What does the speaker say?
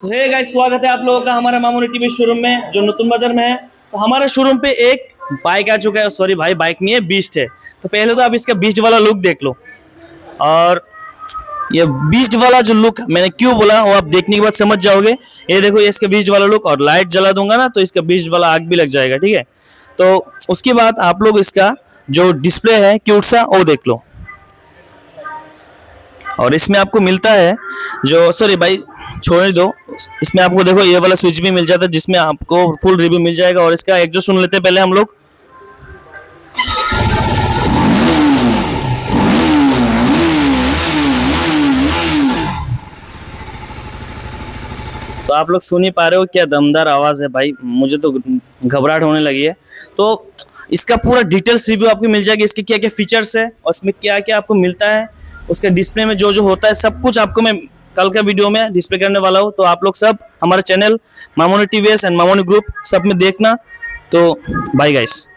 तो hey guys, स्वागत है आप लोगों का हमारे मामूनी टीवी शोरूम में जो नतून बाजार में है। तो हमारे शोरूम पे एक बाइक आ चुका है। सॉरी भाई, बाइक नहीं है, बीस्ट है। तो पहले तो आप इसका बीस्ट वाला लुक देख लो। और ये बीस्ट वाला जो लुक मैंने क्यों बोला वो आप देखने के बाद समझ जाओगे। ये देखो, ये इसका बीस्ट वाला लुक, और लाइट जला दूंगा ना तो इसका बीस्ट वाला आग भी लग जाएगा, ठीक है। तो उसके बाद आप लोग इसका जो डिस्प्ले है क्यूट सा वो देख लो। और इसमें आपको मिलता है जो, सॉरी भाई छोड़ दो, इसमें आपको देखो ये वाला स्विच भी मिल जाता है जिसमें आपको फुल रिव्यू मिल जाएगा। और इसका एक जो सुन लेते हैं पहले हम लोग। तो आप लोग सुन ही पा रहे हो, क्या दमदार आवाज है भाई, मुझे तो घबराहट होने लगी है। तो इसका पूरा डिटेल्स रिव्यू आपको मिल जाएगी, इसके क्या क्या फीचर्स है और इसमें क्या क्या आपको मिलता है, उसके डिस्प्ले में जो जो होता है सब कुछ आपको मैं कल का वीडियो में डिस्प्ले करने वाला हूँ। तो आप लोग सब हमारे channel Mamuni TVS and Mamuni group सब में देखना। तो बाय गाइस।